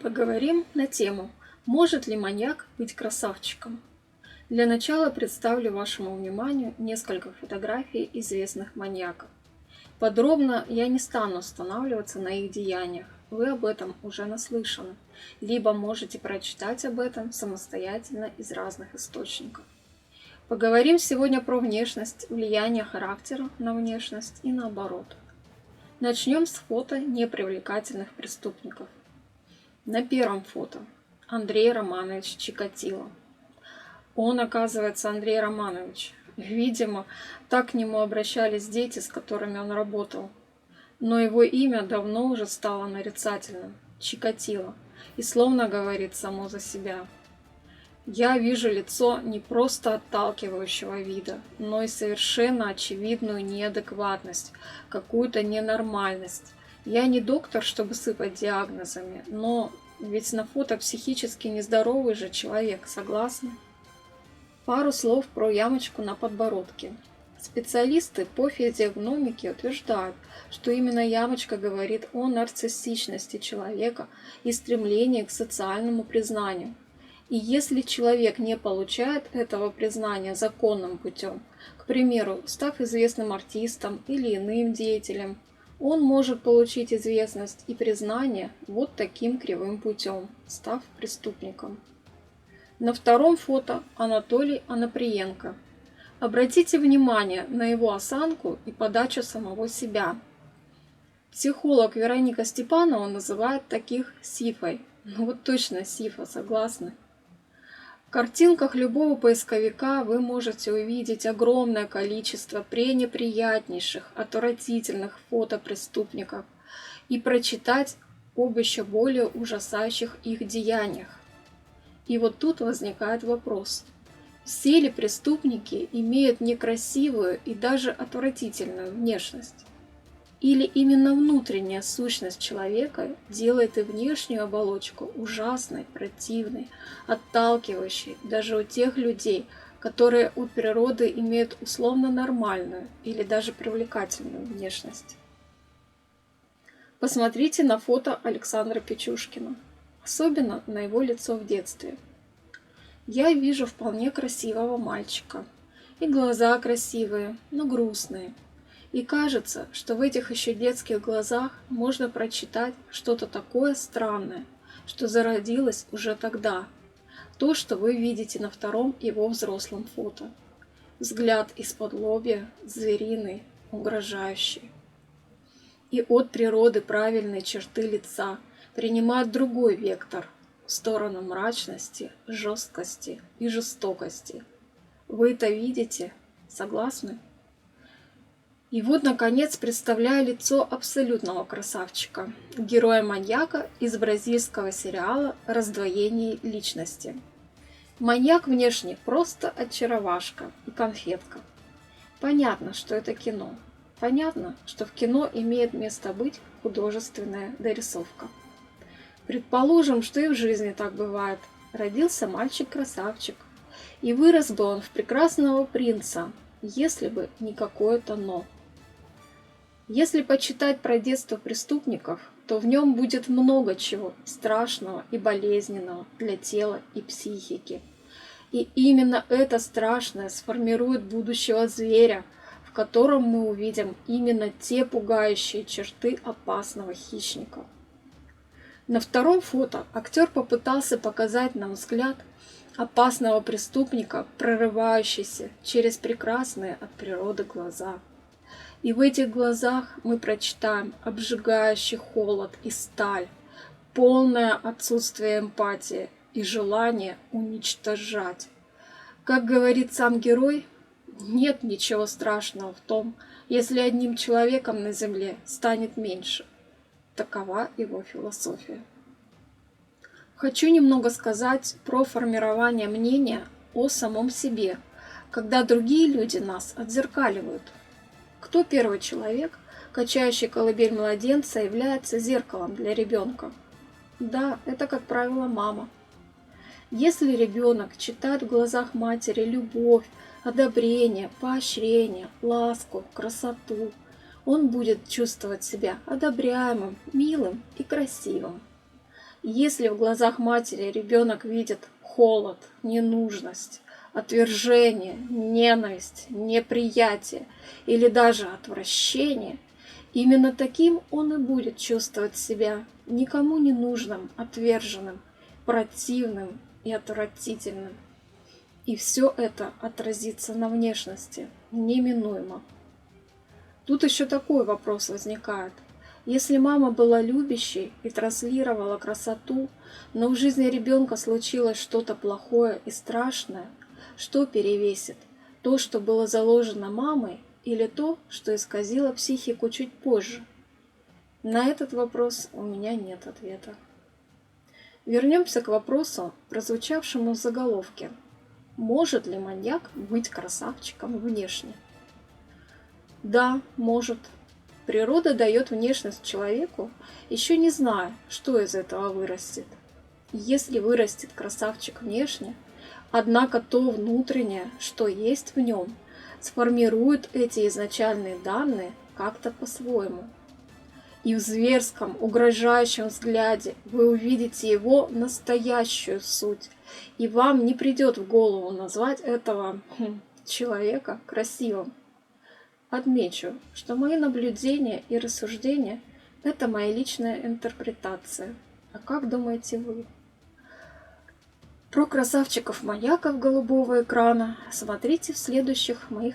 Поговорим на тему «Может ли маньяк быть красавчиком?». Для начала представлю вашему вниманию несколько фотографий известных маньяков. Подробно я не стану останавливаться на их деяниях, вы об этом уже наслышаны, либо можете прочитать об этом самостоятельно из разных источников. Поговорим сегодня про внешность, влияние характера на внешность и наоборот. Начнем с фото непривлекательных преступников. На первом фото Андрей Романович Чикатило. Он, оказывается, Андрей Романович. Видимо, так к нему обращались дети, с которыми он работал. Но его имя давно уже стало нарицательным – Чикатило, и словно говорит само за себя. Я вижу лицо не просто отталкивающего вида, но и совершенно очевидную неадекватность, какую-то ненормальность. Я не доктор, чтобы сыпать диагнозами, но ведь на фото психически нездоровый же человек, согласны? Пару слов про ямочку на подбородке. Специалисты по физиогномике утверждают, что именно ямочка говорит о нарциссичности человека и стремлении к социальному признанию. И если человек не получает этого признания законным путем, к примеру, став известным артистом или иным деятелем, он может получить известность и признание вот таким кривым путем, став преступником. На втором фото Анатолий Оноприенко. Обратите внимание на его осанку и подачу самого себя. Психолог Вероника Степанова называет таких сифой. Ну вот точно сифа, согласны? В картинках любого поисковика вы можете увидеть огромное количество пренеприятнейших, отвратительных фото преступников и прочитать об еще более ужасающих их деяниях. И вот тут возникает вопрос. Все ли преступники имеют некрасивую и даже отвратительную внешность? Или именно внутренняя сущность человека делает и внешнюю оболочку ужасной, противной, отталкивающей даже у тех людей, которые от природы имеют условно нормальную или даже привлекательную внешность? Посмотрите на фото Александра Печушкина, особенно на его лицо в детстве. Я вижу вполне красивого мальчика, и глаза красивые, но грустные. И кажется, что в этих еще детских глазах можно прочитать что-то такое странное, что зародилось уже тогда. То, что вы видите на втором его взрослом фото. Взгляд из-под лобья, звериный, угрожающий. И от природы правильные черты лица принимают другой вектор, в сторону мрачности, жесткости и жестокости. Вы это видите? Согласны? И вот, наконец, представляю лицо абсолютного красавчика, героя-маньяка из бразильского сериала «Раздвоение личности». Маньяк внешне просто очаровашка и конфетка. Понятно, что это кино. Понятно, что в кино имеет место быть художественная дорисовка. Предположим, что и в жизни так бывает. Родился мальчик-красавчик, и вырос бы он в прекрасного принца, если бы не какое-то «но». Если почитать про детство преступников, то в нем будет много чего страшного и болезненного для тела и психики. И именно это страшное сформирует будущего зверя, в котором мы увидим именно те пугающие черты опасного хищника. На втором фото актер попытался показать нам взгляд опасного преступника, прорывающийся через прекрасные от природы глаза. И в этих глазах мы прочитаем обжигающий холод и сталь, полное отсутствие эмпатии и желание уничтожать. Как говорит сам герой, нет ничего страшного в том, если одним человеком на земле станет меньше. Такова его философия. Хочу немного сказать про формирование мнения о самом себе, когда другие люди нас отзеркаливают. Кто первый человек, качающий колыбель младенца, является зеркалом для ребенка? Да, это, как правило, мама. Если ребенок читает в глазах матери любовь, одобрение, поощрение, ласку, красоту, он будет чувствовать себя одобряемым, милым и красивым. Если в глазах матери ребенок видит холод, ненужность, отвержение, ненависть, неприятие или даже отвращение, именно таким он и будет чувствовать себя никому не нужным, отверженным, противным и отвратительным. И все это отразится на внешности неминуемо. Тут еще такой вопрос возникает. Если мама была любящей и транслировала красоту, но в жизни ребенка случилось что-то плохое и страшное, что перевесит? То, что было заложено мамой, или то, что исказило психику чуть позже? На этот вопрос у меня нет ответа. Вернемся к вопросу, прозвучавшему в заголовке. Может ли маньяк быть красавчиком внешне? Да, может. Природа дает внешность человеку, еще не зная, что из этого вырастет. Если вырастет красавчик внешне, однако то внутреннее, что есть в нем, сформирует эти изначальные данные как-то по-своему. И в зверском, угрожающем взгляде вы увидите его настоящую суть, и вам не придет в голову назвать этого человека красивым. Отмечу, что мои наблюдения и рассуждения – это моя личная интерпретация. А как думаете вы? Про красавчиков-маньяков голубого экрана смотрите в следующих моих